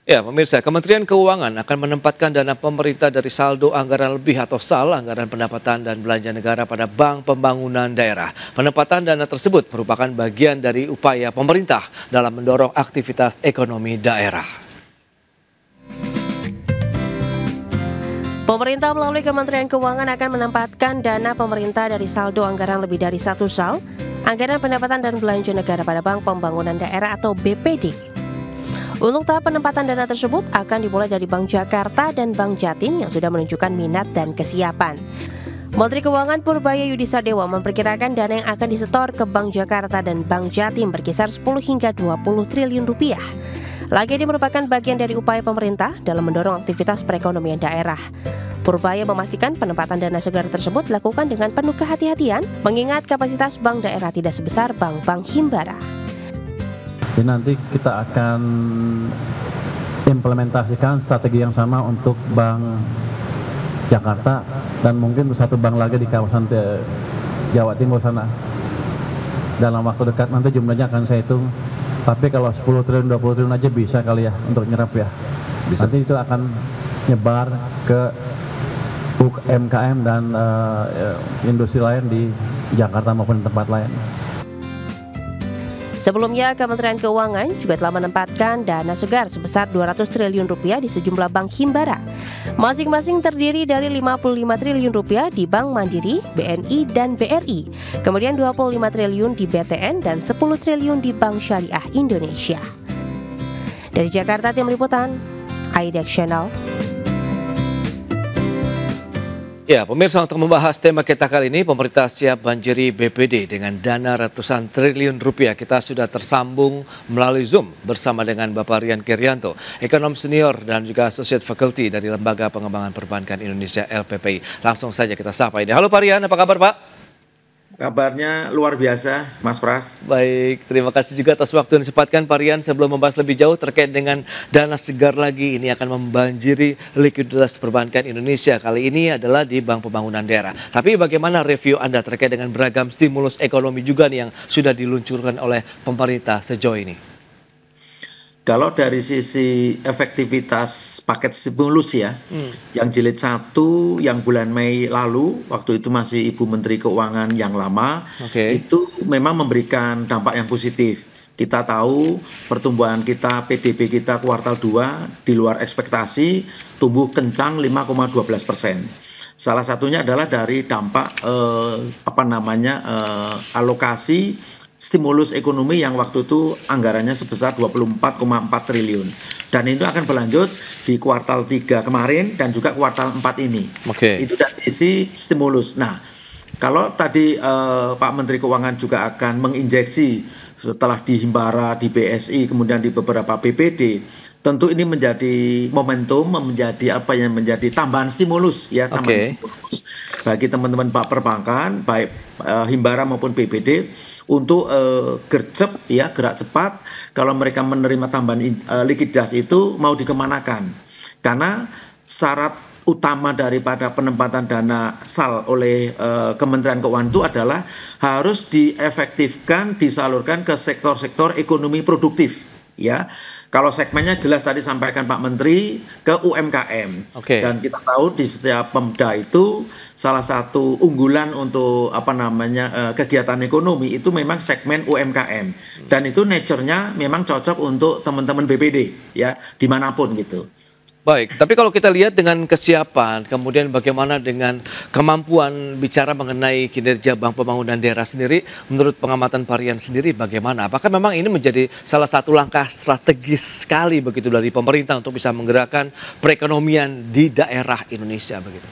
Ya, pemirsa, Kementerian Keuangan akan menempatkan dana pemerintah dari saldo anggaran lebih atau SAL, anggaran pendapatan dan belanja negara pada Bank Pembangunan Daerah. Penempatan dana tersebut merupakan bagian dari upaya pemerintah dalam mendorong aktivitas ekonomi daerah. Pemerintah melalui Kementerian Keuangan akan menempatkan dana pemerintah dari saldo anggaran lebih dari 1 SAL, anggaran pendapatan dan belanja negara pada Bank Pembangunan Daerah atau BPD. Untuk tahap penempatan dana tersebut akan dimulai dari Bank Jakarta dan Bank Jatim yang sudah menunjukkan minat dan kesiapan. Menteri Keuangan Purbaya Yudisadewa memperkirakan dana yang akan disetor ke Bank Jakarta dan Bank Jatim berkisar 10 hingga 20 triliun rupiah. Lagi ini merupakan bagian dari upaya pemerintah dalam mendorong aktivitas perekonomian daerah. Purbaya memastikan penempatan dana segar tersebut dilakukan dengan penuh kehati-hatian, mengingat kapasitas bank daerah tidak sebesar bank-bank himbara. Jadi nanti kita akan implementasikan strategi yang sama untuk Bank Jakarta dan mungkin satu bank lagi di kawasan Jawa Timur sana. Dalam waktu dekat nanti jumlahnya akan saya hitung. Tapi kalau 10 triliun, 20 triliun aja bisa kali ya untuk nyerap ya. Bisa. Nanti itu akan nyebar ke UMKM dan industri lain di Jakarta maupun tempat lain. Sebelumnya, Kementerian Keuangan juga telah menempatkan dana segar sebesar 200 triliun rupiah di sejumlah bank himbara. Masing-masing terdiri dari 55 triliun rupiah di Bank Mandiri, BNI, dan BRI. Kemudian 25 triliun di BTN dan 10 triliun di Bank Syariah Indonesia. Dari Jakarta, tim liputan, IDX Channel. Ya, pemirsa, untuk membahas tema kita kali ini, pemerintah siap banjiri BPD dengan dana ratusan triliun rupiah. Kita sudah tersambung melalui Zoom bersama dengan Bapak Rian Kerianto, ekonom senior dan juga associate faculty dari Lembaga Pengembangan Perbankan Indonesia LPPI. Langsung saja kita sapa ini. Halo Pak Rian, apa kabar Pak? Kabarnya luar biasa, Mas Pras. Baik, terima kasih juga atas waktu yang disempatkan Pak Rian. Sebelum membahas lebih jauh terkait dengan dana segar lagi, ini akan membanjiri likuiditas perbankan Indonesia. Kali ini adalah di Bank Pembangunan Daerah. Tapi bagaimana review Anda terkait dengan beragam stimulus ekonomi juga nih yang sudah diluncurkan oleh pemerintah sejauh ini? Kalau dari sisi efektivitas paket stimulus ya, yang jilid 1 yang bulan Mei lalu, waktu itu masih Ibu Menteri Keuangan yang lama, itu memang memberikan dampak yang positif. Kita tahu pertumbuhan kita, PDB kita kuartal 2 di luar ekspektasi, tumbuh kencang 5,12%. Salah satunya adalah dari dampak alokasi stimulus ekonomi yang waktu itu anggarannya sebesar 24,4 triliun. Dan itu akan berlanjut di kuartal 3 kemarin dan juga kuartal 4 ini. Itu dari sisi stimulus. Nah, kalau tadi Pak Menteri Keuangan juga akan menginjeksi setelah di Himbara, di BSI, kemudian di beberapa BPD, tentu ini menjadi momentum, menjadi tambahan stimulus ya, tambahan stimulus bagi teman-teman Pak Perbankan, baik Himbara maupun BPD untuk gercep ya, gerak cepat kalau mereka menerima tambahan likuiditas itu mau dikemanakan. Karena syarat utama daripada penempatan dana SAL oleh Kementerian Keuangan itu adalah harus diefektifkan, disalurkan ke sektor-sektor ekonomi produktif ya. Kalau segmennya jelas tadi sampaikan Pak Menteri ke UMKM. Dan kita tahu di setiap Pemda itu salah satu unggulan untuk kegiatan ekonomi itu memang segmen UMKM. Dan itu nature-nya memang cocok untuk teman-teman BPD ya, dimanapun gitu. Baik, tapi kalau kita lihat dengan kesiapan, kemudian bagaimana dengan kemampuan bicara mengenai kinerja Bank Pembangunan Daerah sendiri, menurut pengamatan Pak Rian sendiri bagaimana? Apakah memang ini menjadi salah satu langkah strategis sekali begitu dari pemerintah untuk bisa menggerakkan perekonomian di daerah Indonesia begitu?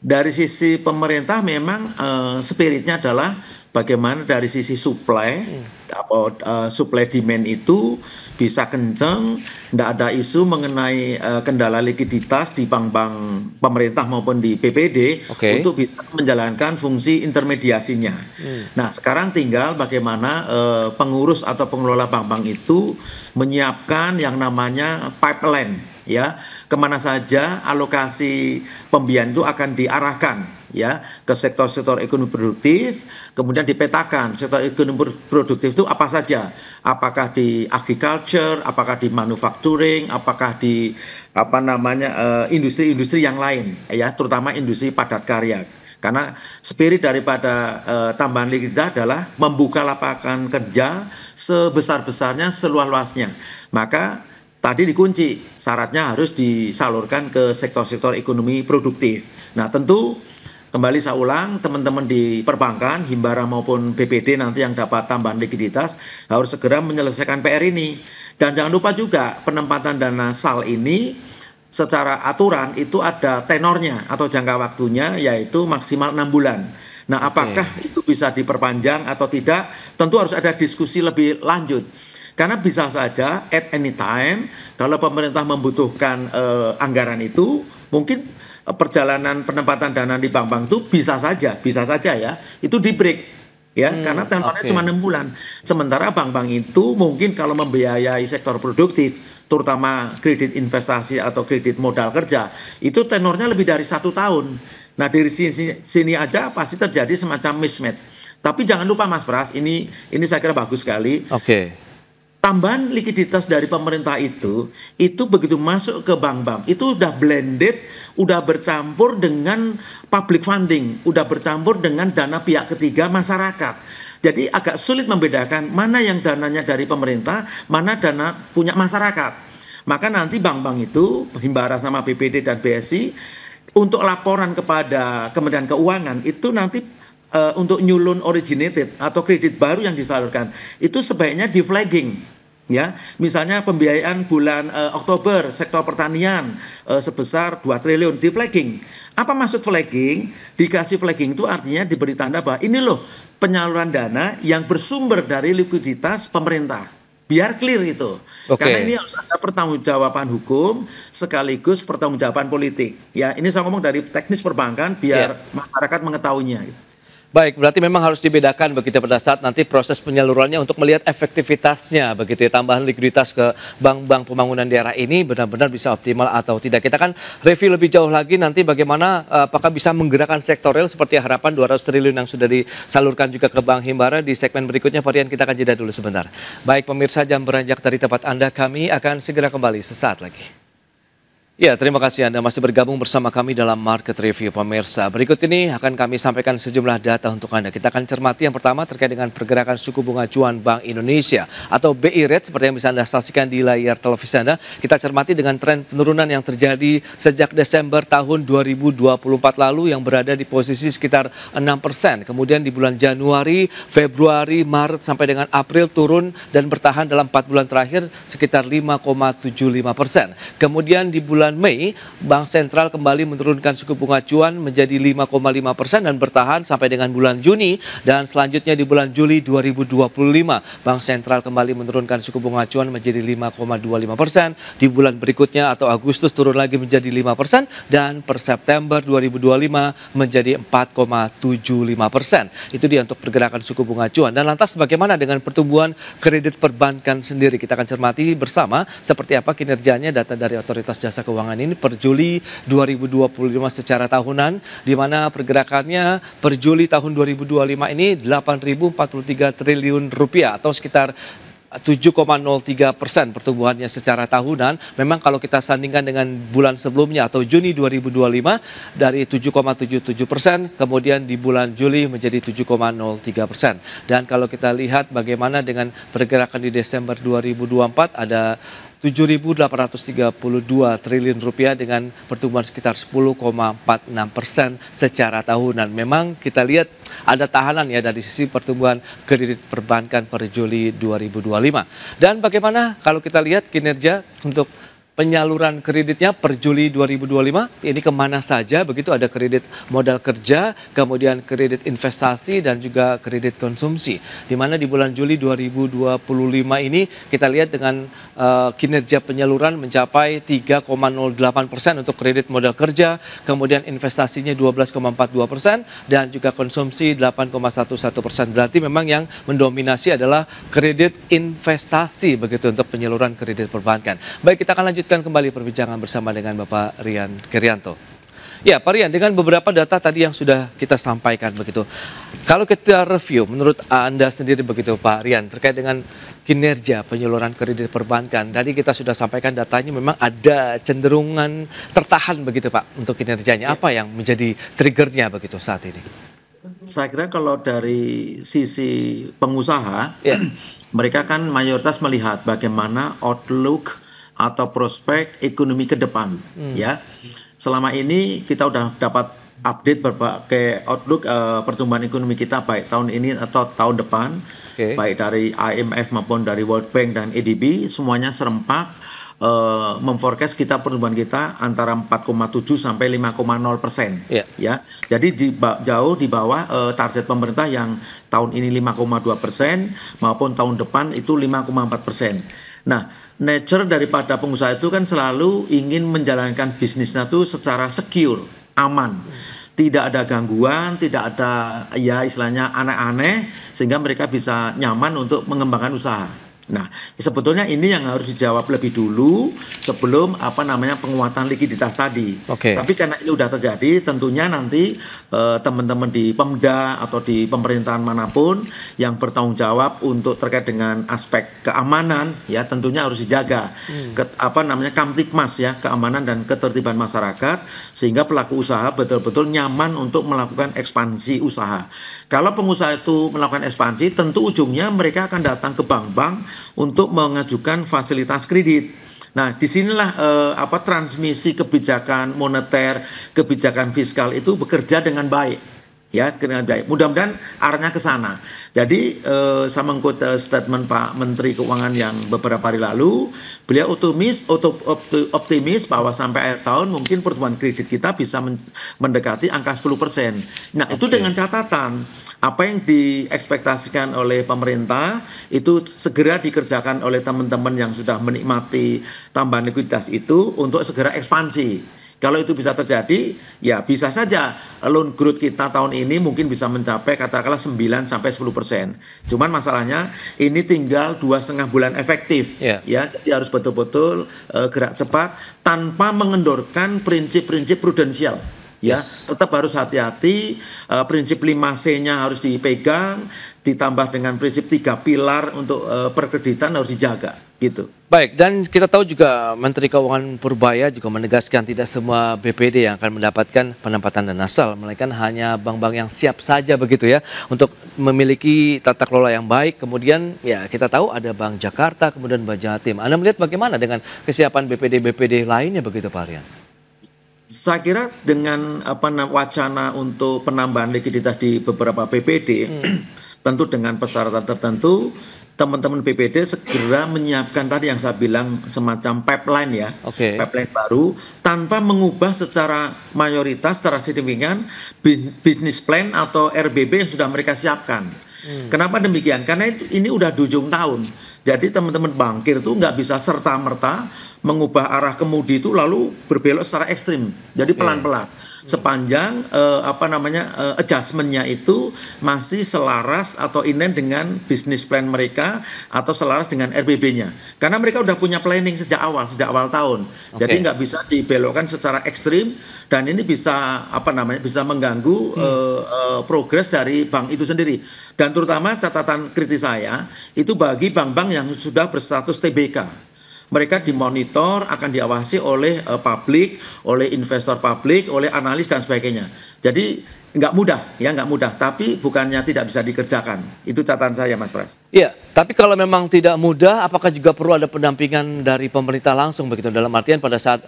Dari sisi pemerintah memang spiritnya adalah bagaimana dari sisi supply, supply demand itu bisa kencang, tidak ada isu mengenai kendala likuiditas di bank-bank pemerintah maupun di BPD untuk bisa menjalankan fungsi intermediasinya. Nah, sekarang tinggal bagaimana pengurus atau pengelola bank-bank itu menyiapkan yang namanya pipeline ya, kemana saja alokasi pembiayaan itu akan diarahkan ya ke sektor-sektor ekonomi produktif, kemudian dipetakan sektor ekonomi produktif itu apa saja, apakah di agriculture, apakah di manufacturing, apakah di industri-industri yang lain, ya terutama industri padat karya. Karena spirit daripada tambahan likuiditas adalah membuka lapangan kerja sebesar-besarnya, seluas-luasnya. Maka tadi dikunci, syaratnya harus disalurkan ke sektor-sektor ekonomi produktif. Nah tentu kembali saya ulang, teman-teman di perbankan, Himbara maupun BPD nanti yang dapat tambahan likuiditas harus segera menyelesaikan PR ini. Dan jangan lupa juga penempatan dana SAL ini secara aturan itu ada tenornya atau jangka waktunya, yaitu maksimal 6 bulan. Nah apakah itu bisa diperpanjang atau tidak, tentu harus ada diskusi lebih lanjut. Karena bisa saja at any time kalau pemerintah membutuhkan anggaran itu, mungkin perjalanan penempatan dana di bank-bank itu bisa saja ya itu di break ya, karena tenornya cuma 6 bulan. Sementara bank-bank itu mungkin kalau membiayai sektor produktif, terutama kredit investasi atau kredit modal kerja, itu tenornya lebih dari 1 tahun. Nah dari sini aja pasti terjadi semacam mismatch. Tapi jangan lupa Mas Pras, ini saya kira bagus sekali. Tambahan likuiditas dari pemerintah itu begitu masuk ke bank-bank itu udah blended, udah bercampur dengan public funding, udah bercampur dengan dana pihak ketiga masyarakat. Jadi agak sulit membedakan mana yang dananya dari pemerintah, mana dana punya masyarakat. Maka nanti bank-bank itu, Himbara sama BPD dan BSI, untuk laporan kepada Kementerian Keuangan itu nanti untuk new loan originated atau kredit baru yang disalurkan itu sebaiknya di flagging, ya misalnya pembiayaan bulan Oktober sektor pertanian sebesar 2 triliun di flagging. Apa maksud flagging? Dikasih flagging itu artinya diberi tanda bahwa ini loh penyaluran dana yang bersumber dari likuiditas pemerintah, biar clear itu. Karena ini harus ada pertanggungjawaban hukum sekaligus pertanggungjawaban politik. Ya, ini saya ngomong dari teknis perbankan biar masyarakat mengetahuinya. Baik, berarti memang harus dibedakan begitu pada saat nanti proses penyalurannya untuk melihat efektivitasnya begitu ya, tambahan likuiditas ke bank-bank pembangunan daerah ini benar-benar bisa optimal atau tidak. Kita akan review lebih jauh lagi nanti bagaimana apakah bisa menggerakkan sektor real seperti harapan 200 triliun yang sudah disalurkan juga ke Bank Himbara di segmen berikutnya. Varian kita akan jeda dulu sebentar. Baik pemirsa, jam beranjak dari tempat Anda, kami akan segera kembali sesaat lagi. Ya, terima kasih Anda masih bergabung bersama kami dalam Market Review pemirsa. Berikut ini akan kami sampaikan sejumlah data untuk Anda. Kita akan cermati yang pertama terkait dengan pergerakan suku bunga acuan Bank Indonesia atau BI Rate seperti yang bisa Anda saksikan di layar televisi Anda. Kita cermati dengan tren penurunan yang terjadi sejak Desember tahun 2024 lalu yang berada di posisi sekitar 6%. Kemudian di bulan Januari, Februari, Maret sampai dengan April turun dan bertahan dalam 4 bulan terakhir sekitar 5,75%. Kemudian di bulan Mei, Bank Sentral kembali menurunkan suku bunga acuan menjadi 5,5% dan bertahan sampai dengan bulan Juni. Dan selanjutnya di bulan Juli 2025, Bank Sentral kembali menurunkan suku bunga acuan menjadi 5,25%. Di bulan berikutnya atau Agustus turun lagi menjadi 5% dan per September 2025 menjadi 4,75%. Itu dia untuk pergerakan suku bunga acuan. Dan lantas bagaimana dengan pertumbuhan kredit perbankan sendiri? Kita akan cermati bersama seperti apa kinerjanya data dari Otoritas Jasa Keuangan ini per Juli 2025 secara tahunan, di mana pergerakannya per Juli tahun 2025 ini 8.043 triliun rupiah atau sekitar 7,03% pertumbuhannya secara tahunan. Memang kalau kita sandingkan dengan bulan sebelumnya atau Juni 2025 dari 7,77%, kemudian di bulan Juli menjadi 7,03%. Dan kalau kita lihat bagaimana dengan pergerakan di Desember 2024 ada 7.832 triliun rupiah dengan pertumbuhan sekitar 10,46% secara tahunan. Memang kita lihat ada tahanan ya dari sisi pertumbuhan kredit perbankan per Juli 2025. Dan bagaimana kalau kita lihat kinerja untuk penyaluran kreditnya per Juli 2025 ini kemana saja begitu? Ada kredit modal kerja, kemudian kredit investasi dan juga kredit konsumsi. Di mana di bulan Juli 2025 ini kita lihat dengan kinerja penyaluran mencapai 3,08% untuk kredit modal kerja, kemudian investasinya 12,42% dan juga konsumsi 8,11%. Berarti memang yang mendominasi adalah kredit investasi begitu untuk penyaluran kredit perbankan. Baik, kita akan lanjutkan kembali perbincangan bersama dengan Bapak Rian Kerianto. Ya, Pak Rian, dengan beberapa data tadi yang sudah kita sampaikan begitu, kalau kita review, menurut Anda sendiri begitu, Pak Rian, terkait dengan kinerja penyaluran kredit perbankan, tadi kita sudah sampaikan datanya memang ada cenderungan tertahan begitu, Pak, untuk kinerjanya. Apa yang menjadi triggernya begitu saat ini? Saya kira kalau dari sisi pengusaha, mereka kan mayoritas melihat bagaimana outlook atau prospek ekonomi ke depan, ya. Selama ini kita udah dapat update berbagai outlook pertumbuhan ekonomi kita baik tahun ini atau tahun depan, baik dari IMF maupun dari World Bank dan EDB, semuanya serempak memforecast kita pertumbuhan kita antara 4,7 sampai 5,0%. Ya, jadi jauh di bawah target pemerintah yang tahun ini 5,2% maupun tahun depan itu 5,4%. Nah, nature daripada pengusaha itu kan selalu ingin menjalankan bisnisnya itu secara secure, aman. Tidak ada gangguan, tidak ada ya istilahnya aneh-aneh, sehingga mereka bisa nyaman untuk mengembangkan usaha. Nah, sebetulnya ini yang harus dijawab lebih dulu sebelum penguatan likuiditas tadi. Tapi karena ini sudah terjadi, tentunya nanti teman-teman di Pemda atau di pemerintahan manapun yang bertanggung jawab untuk terkait dengan aspek keamanan, ya tentunya harus dijaga. Kamtipmas ya, keamanan dan ketertiban masyarakat, sehingga pelaku usaha betul-betul nyaman untuk melakukan ekspansi usaha. Kalau pengusaha itu melakukan ekspansi, tentu ujungnya mereka akan datang ke bank-bank untuk mengajukan fasilitas kredit. Nah, disinilah transmisi kebijakan moneter, kebijakan fiskal itu bekerja dengan baik. Ya, dengan baik. Mudah-mudahan arahnya ke sana. Jadi saya mengutip statement Pak Menteri Keuangan yang beberapa hari lalu, beliau optimis bahwa sampai akhir tahun mungkin pertumbuhan kredit kita bisa mendekati angka 10%. Nah, itu dengan catatan apa yang diekspektasikan oleh pemerintah itu segera dikerjakan oleh teman-teman yang sudah menikmati tambahan likuiditas itu untuk segera ekspansi. Kalau itu bisa terjadi, ya bisa saja loan growth kita tahun ini mungkin bisa mencapai katakanlah 9 sampai 10%. Cuman masalahnya ini tinggal 2,5 bulan efektif, ya. Jadi harus betul-betul gerak cepat tanpa mengendorkan prinsip-prinsip prudensial. Ya, tetap harus hati-hati, prinsip 5C-nya harus dipegang, ditambah dengan prinsip 3 pilar untuk perkreditan harus dijaga, gitu. Baik, dan kita tahu juga Menteri Keuangan Purbaya juga menegaskan tidak semua BPD yang akan mendapatkan penempatan dana asal, melainkan hanya bank-bank yang siap saja begitu ya untuk memiliki tata kelola yang baik. Kemudian ya kita tahu ada Bank Jakarta, kemudian Bank Jatim. Anda melihat bagaimana dengan kesiapan BPD-BPD lainnya begitu, Pak Rian? Saya kira dengan wacana untuk penambahan likuiditas di beberapa BPD, tentu dengan persyaratan tertentu, teman-teman BPD segera menyiapkan tadi yang saya bilang semacam pipeline ya, pipeline baru tanpa mengubah secara mayoritas, secara signifikan bisnis plan atau RBB yang sudah mereka siapkan. Kenapa demikian? Karena ini udah di ujung tahun. Jadi teman-teman bankir itu nggak bisa serta-merta mengubah arah kemudi itu lalu berbelok secara ekstrim. Jadi pelan-pelan. Sepanjang adjustment-nya itu masih selaras atau inen dengan bisnis plan mereka atau selaras dengan RBB-nya. Karena mereka udah punya planning sejak awal tahun. Jadi nggak bisa dibelokkan secara ekstrim dan ini bisa bisa mengganggu progres dari bank itu sendiri. Dan terutama catatan kritis saya itu bagi bank-bank yang sudah berstatus TBK. Mereka dimonitor, akan diawasi oleh publik, oleh investor publik, oleh analis dan sebagainya. Jadi nggak mudah, tapi bukannya tidak bisa dikerjakan. Itu catatan saya, Mas Pras. Iya, tapi kalau memang tidak mudah, apakah juga perlu ada pendampingan dari pemerintah langsung begitu? Dalam artian pada saat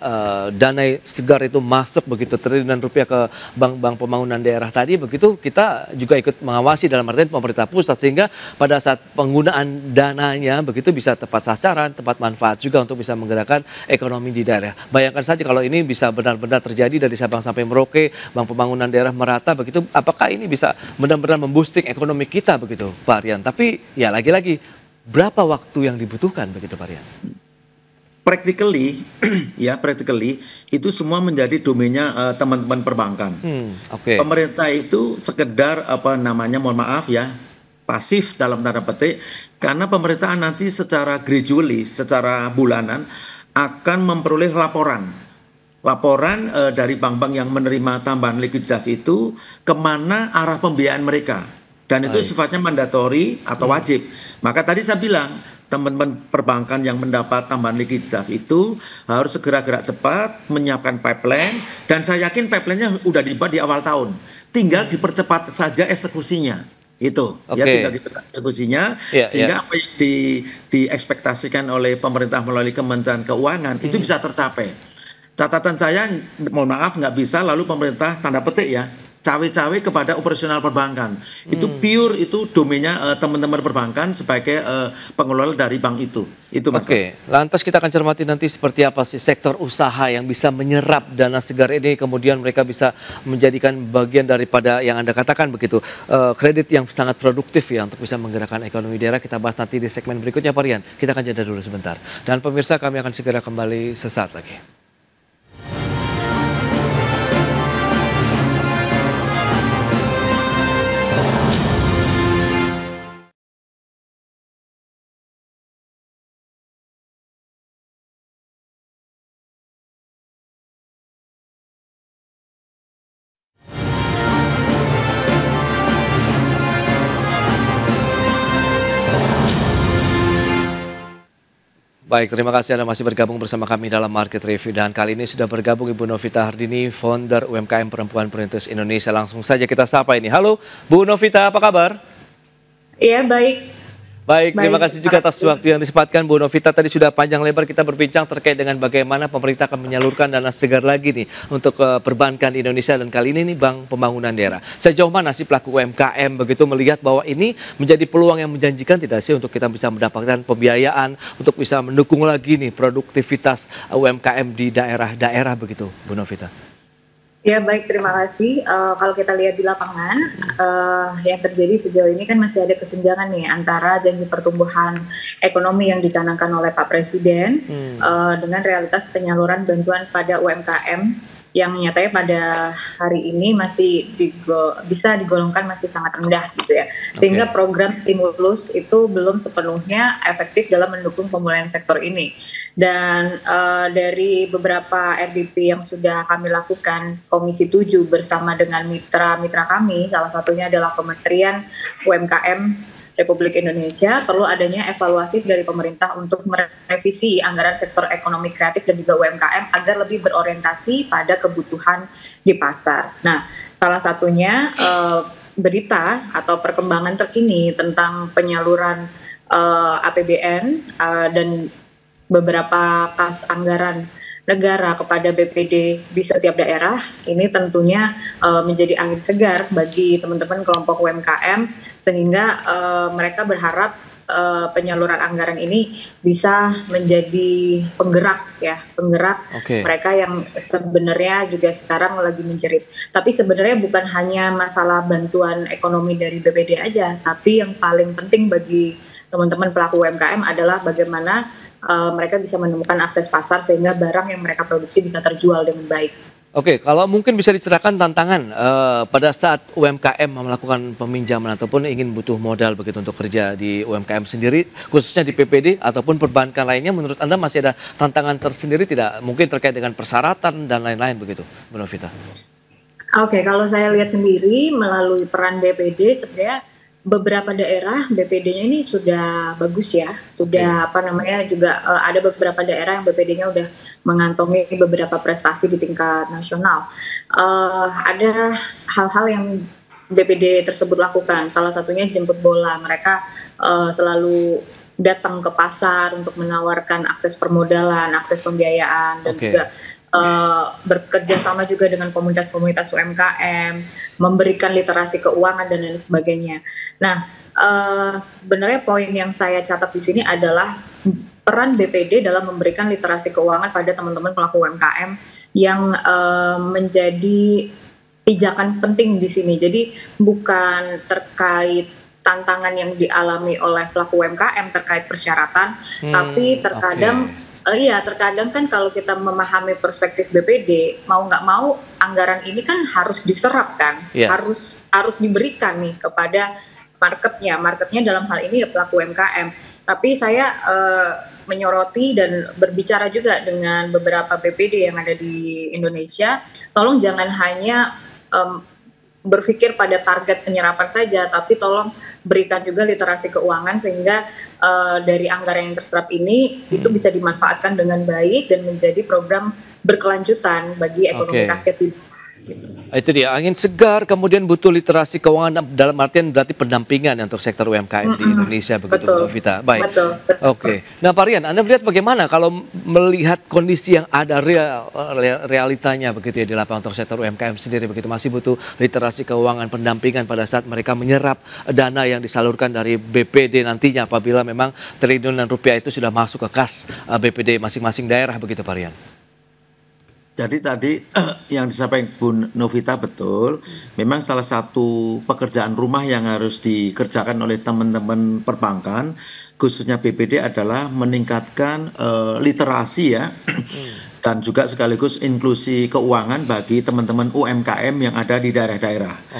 dana segar itu masuk begitu triliunan rupiah ke bank-bank pembangunan daerah tadi, begitu kita juga ikut mengawasi dalam artian pemerintah pusat sehingga pada saat penggunaan dananya begitu bisa tepat sasaran, tepat manfaat juga untuk bisa menggerakkan ekonomi di daerah. Bayangkan saja kalau ini bisa benar-benar terjadi dari Sabang sampai Merauke, bank pembangunan daerah merata begitu, apakah ini bisa benar-benar memboosting ekonomi kita begitu, Pak Rian? Tapi ya lagi-lagi berapa waktu yang dibutuhkan begitu, Pak Rian? Practically itu semua menjadi domainnya teman-teman perbankan. Pemerintah itu sekedar mohon maaf ya, pasif dalam tanda petik, karena pemerintahan nanti secara gradually, secara bulanan akan memperoleh laporan laporan dari bank-bank yang menerima tambahan likuiditas itu kemana arah pembiayaan mereka. Dan itu sifatnya mandatori atau wajib. Maka tadi saya bilang, teman-teman perbankan yang mendapat tambahan likuiditas itu harus segera gerak cepat menyiapkan pipeline, dan saya yakin pipeline-nya udah dibuat di awal tahun. Tinggal dipercepat saja eksekusinya. Itu ya, tinggal dipercepat eksekusinya sehingga apa yang diekspektasikan oleh pemerintah melalui Kementerian Keuangan itu bisa tercapai. Catatan saya, mohon maaf, nggak bisa lalu pemerintah tanda petik ya cawe-cawe kepada operasional perbankan. Itu pure, itu domainnya teman-teman perbankan sebagai pengelola dari bank itu. Itu Mas. Oke, lantas kita akan cermati nanti seperti apa sih sektor usaha yang bisa menyerap dana segar ini, kemudian mereka bisa menjadikan bagian daripada yang Anda katakan begitu, kredit yang sangat produktif ya untuk bisa menggerakkan ekonomi daerah. Kita bahas nanti di segmen berikutnya, Pak Rian. Kita akan jeda dulu sebentar. Dan pemirsa, kami akan segera kembali sesaat lagi. Baik, terima kasih Anda masih bergabung bersama kami dalam Market Review, dan kali ini sudah bergabung Ibu Novita Hardini, founder UMKM Perempuan Perintis Indonesia. Langsung saja kita sapa ini. Halo Bu Novita, apa kabar? Iya, baik. Baik, terima kasih juga atas waktu yang disempatkan Bu Novita. Tadi sudah panjang lebar kita berbincang terkait dengan bagaimana pemerintah akan menyalurkan dana segar lagi nih untuk perbankan di Indonesia, dan kali ini nih Bank Pembangunan Daerah. Sejauh mana sih pelaku UMKM begitu melihat bahwa ini menjadi peluang yang menjanjikan tidak sih untuk kita bisa mendapatkan pembiayaan untuk bisa mendukung lagi nih produktivitas UMKM di daerah-daerah begitu, Bu Novita? Ya, baik, terima kasih. Kalau kita lihat di lapangan, yang terjadi sejauh ini kan masih ada kesenjangan nih antara janji pertumbuhan ekonomi yang dicanangkan oleh Pak Presiden dengan realitas penyaluran bantuan pada UMKM yang nyatanya pada hari ini masih bisa digolongkan masih sangat rendah gitu ya. Sehingga program stimulus itu belum sepenuhnya efektif dalam mendukung pemulihan sektor ini. Dan dari beberapa RDP yang sudah kami lakukan, Komisi 7 bersama dengan mitra-mitra kami, salah satunya adalah Kementerian UMKM Republik Indonesia, perlu adanya evaluasi dari pemerintah untuk merevisi anggaran sektor ekonomi kreatif dan juga UMKM agar lebih berorientasi pada kebutuhan di pasar. Nah, salah satunya berita atau perkembangan terkini tentang penyaluran APBN dan beberapa kas anggaran negara kepada BPD di setiap daerah, ini tentunya menjadi angin segar bagi teman-teman kelompok UMKM, sehingga mereka berharap penyaluran anggaran ini bisa menjadi penggerak mereka yang sebenarnya juga sekarang lagi menjerit. Tapi sebenarnya bukan hanya masalah bantuan ekonomi dari BPD aja, tapi yang paling penting bagi teman-teman pelaku UMKM adalah bagaimana mereka bisa menemukan akses pasar sehingga barang yang mereka produksi bisa terjual dengan baik. Oke, kalau mungkin bisa diceritakan tantangan pada saat UMKM melakukan peminjaman ataupun ingin butuh modal begitu untuk kerja di UMKM sendiri, khususnya di PPD ataupun perbankan lainnya, menurut Anda masih ada tantangan tersendiri tidak? Mungkin terkait dengan persyaratan dan lain-lain begitu, Bu Novita? Oke, kalau saya lihat sendiri melalui peran BPD, sebenarnya beberapa daerah BPD-nya ini sudah bagus ya, sudah juga ada beberapa daerah yang BPD-nya udah mengantongi beberapa prestasi di tingkat nasional. Ada hal-hal yang BPD tersebut lakukan, salah satunya jemput bola. Mereka selalu datang ke pasar untuk menawarkan akses permodalan, akses pembiayaan, dan juga bekerja sama juga dengan komunitas-komunitas UMKM, memberikan literasi keuangan dan lain sebagainya. Nah, sebenarnya poin yang saya catat di sini adalah peran BPD dalam memberikan literasi keuangan pada teman-teman pelaku UMKM yang menjadi pijakan penting di sini. Jadi bukan terkait tantangan yang dialami oleh pelaku UMKM terkait persyaratan, tapi terkadang terkadang kan kalau kita memahami perspektif BPD, mau nggak mau anggaran ini kan harus diserap kan, harus diberikan nih kepada marketnya dalam hal ini ya pelaku UMKM. Tapi saya menyoroti dan berbicara juga dengan beberapa BPD yang ada di Indonesia, tolong jangan hanya berpikir pada target penyerapan saja, tapi tolong berikan juga literasi keuangan sehingga dari anggaran yang terserap ini itu bisa dimanfaatkan dengan baik dan menjadi program berkelanjutan bagi ekonomi rakyat di gitu. Itu dia, angin segar, kemudian butuh literasi keuangan dalam artian berarti pendampingan untuk sektor UMKM di Indonesia, begitu betul. Bu Novita. Baik. Betul. Oke. Nah Pak Rian, Anda melihat bagaimana kalau melihat kondisi yang ada realitanya begitu ya di lapangan untuk sektor UMKM sendiri begitu, masih butuh literasi keuangan, pendampingan pada saat mereka menyerap dana yang disalurkan dari BPD nantinya apabila memang triliunan rupiah itu sudah masuk ke kas BPD masing-masing daerah begitu Pak Rian. Jadi tadi yang disampaikan Bu Novita betul, memang salah satu pekerjaan rumah yang harus dikerjakan oleh teman-teman perbankan, khususnya BPD adalah meningkatkan literasi ya, dan juga sekaligus inklusi keuangan bagi teman-teman UMKM yang ada di daerah-daerah.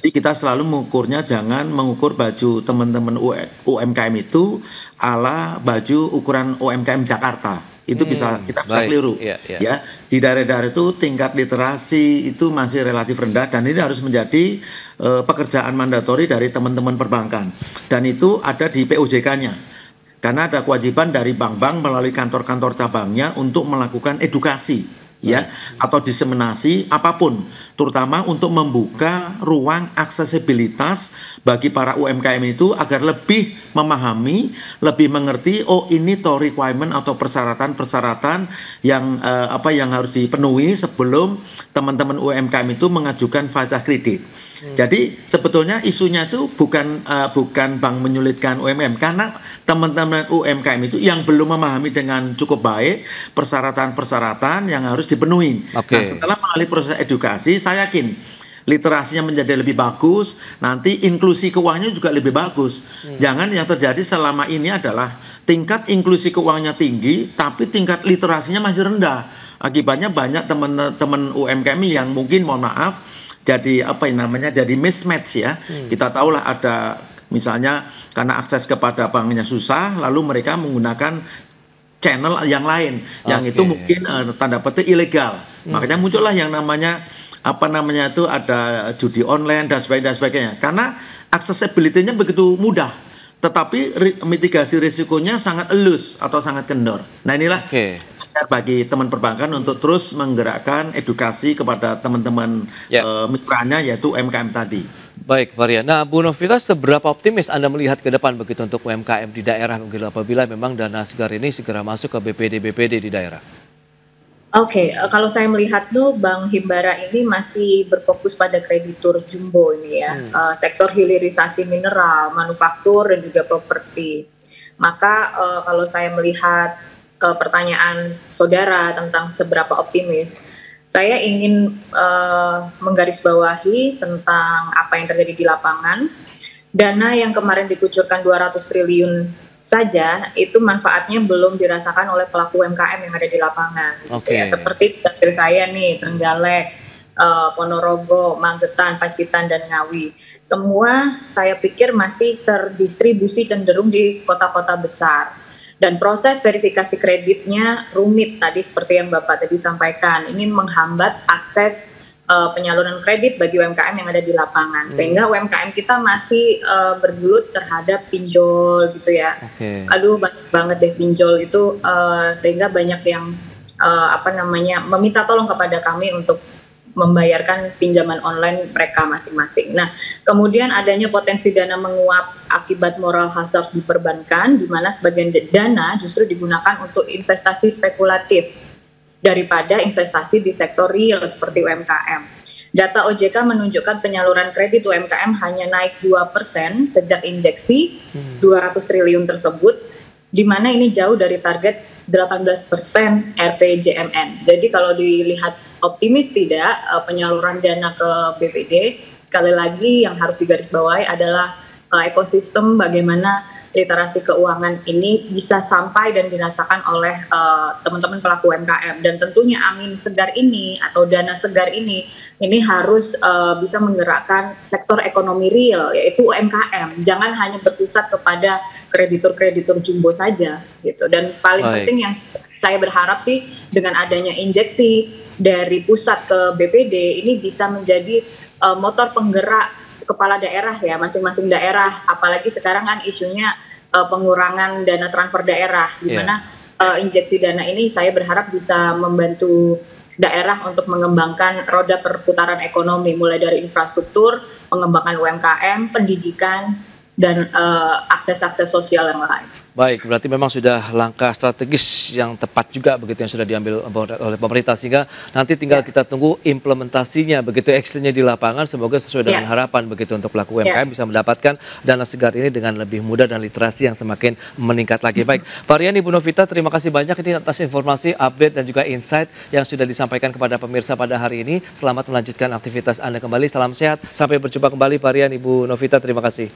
Jadi kita selalu mengukurnya, jangan mengukur baju teman-teman UMKM itu ala baju ukuran UMKM Jakarta. Itu kita bisa keliru ya. Di daerah-daerah itu tingkat literasi itu masih relatif rendah dan ini harus menjadi pekerjaan mandatori dari teman-teman perbankan, dan itu ada di POJK-nya karena ada kewajiban dari bank-bank melalui kantor-kantor cabangnya untuk melakukan edukasi ya atau diseminasi apapun, terutama untuk membuka ruang aksesibilitas bagi para UMKM itu agar lebih memahami, lebih mengerti, oh ini toh requirement atau persyaratan-persyaratan yang yang harus dipenuhi sebelum teman-teman UMKM itu mengajukan fasilitas kredit. Jadi sebetulnya isunya itu bukan bank menyulitkan UMKM, karena teman-teman UMKM itu yang belum memahami dengan cukup baik persyaratan-persyaratan yang harus dipenuhi. Nah, setelah melalui proses edukasi, saya yakin literasinya menjadi lebih bagus, nanti inklusi keuangannya juga lebih bagus. Jangan yang terjadi selama ini adalah tingkat inklusi keuangannya tinggi, tapi tingkat literasinya masih rendah. Akibatnya banyak teman-teman UMKM yang mungkin mohon maaf jadi jadi mismatch ya. Kita tahulah ada misalnya karena akses kepada banknya susah, lalu mereka menggunakan channel yang lain yang itu mungkin tanda petik ilegal. Makanya muncullah yang namanya itu ada judi online dan sebagainya. Karena accessibility-nya begitu mudah, tetapi mitigasi risikonya sangat elus atau sangat kendor. Nah inilah bagi teman perbankan untuk terus menggerakkan edukasi kepada teman-teman mitranya yaitu UMKM tadi. Baik, Pak Rian. Nah, Bu Novita, seberapa optimis Anda melihat ke depan begitu untuk UMKM di daerah mungkin apabila memang dana segar ini segera masuk ke BPD di daerah? Kalau saya melihat tuh Bank Himbara ini masih berfokus pada kreditur jumbo ini ya, sektor hilirisasi mineral, manufaktur dan juga properti. Maka kalau saya melihat pertanyaan saudara tentang seberapa optimis, saya ingin menggarisbawahi tentang apa yang terjadi di lapangan. Dana yang kemarin dikucurkan 200 triliun saja, itu manfaatnya belum dirasakan oleh pelaku UMKM yang ada di lapangan. Gitu ya. Seperti dapil saya nih, Trenggalek, Ponorogo, Magetan, Pacitan, dan Ngawi. Semua saya pikir masih terdistribusi cenderung di kota-kota besar. Dan proses verifikasi kreditnya rumit tadi seperti yang Bapak tadi sampaikan. Ini menghambat akses penyaluran kredit bagi UMKM yang ada di lapangan. Sehingga UMKM kita masih bergelut terhadap pinjol gitu ya. Aduh banyak banget deh pinjol itu, sehingga banyak yang meminta tolong kepada kami untuk membayarkan pinjaman online mereka masing-masing. Nah, kemudian adanya potensi dana menguap akibat moral hazard di perbankan, di mana sebagian dana justru digunakan untuk investasi spekulatif daripada investasi di sektor real seperti UMKM. Data OJK menunjukkan penyaluran kredit UMKM hanya naik 2% sejak injeksi 200 triliun tersebut, di mana ini jauh dari target 18% RPJMN. Jadi kalau dilihat optimis tidak penyaluran dana ke BPD, sekali lagi yang harus digarisbawahi adalah ekosistem bagaimana literasi keuangan ini bisa sampai dan dirasakan oleh teman-teman pelaku UMKM. Dan tentunya angin segar ini atau dana segar ini harus bisa menggerakkan sektor ekonomi real, yaitu UMKM. Jangan hanya berpusat kepada kreditur-kreditur jumbo saja gitu. Dan paling penting yang saya berharap sih dengan adanya injeksi dari pusat ke BPD ini bisa menjadi motor penggerak kepala daerah ya, masing-masing daerah. Apalagi sekarang kan isunya pengurangan dana transfer daerah, di mana injeksi dana ini saya berharap bisa membantu daerah untuk mengembangkan roda perputaran ekonomi, mulai dari infrastruktur, pengembangan UMKM, pendidikan, dan akses-akses sosial yang lain. Baik, berarti memang sudah langkah strategis yang tepat juga begitu yang sudah diambil oleh pemerintah, sehingga nanti tinggal kita tunggu implementasinya begitu, actionnya di lapangan. Semoga sesuai dengan harapan begitu untuk pelaku UMKM bisa mendapatkan dana segar ini dengan lebih mudah dan literasi yang semakin meningkat lagi. Baik, Pak Rian, Ibu Novita, terima kasih banyak ini atas informasi, update dan juga insight yang sudah disampaikan kepada pemirsa pada hari ini. Selamat melanjutkan aktivitas Anda kembali, salam sehat, sampai berjumpa kembali Pak Rian, Ibu Novita, terima kasih.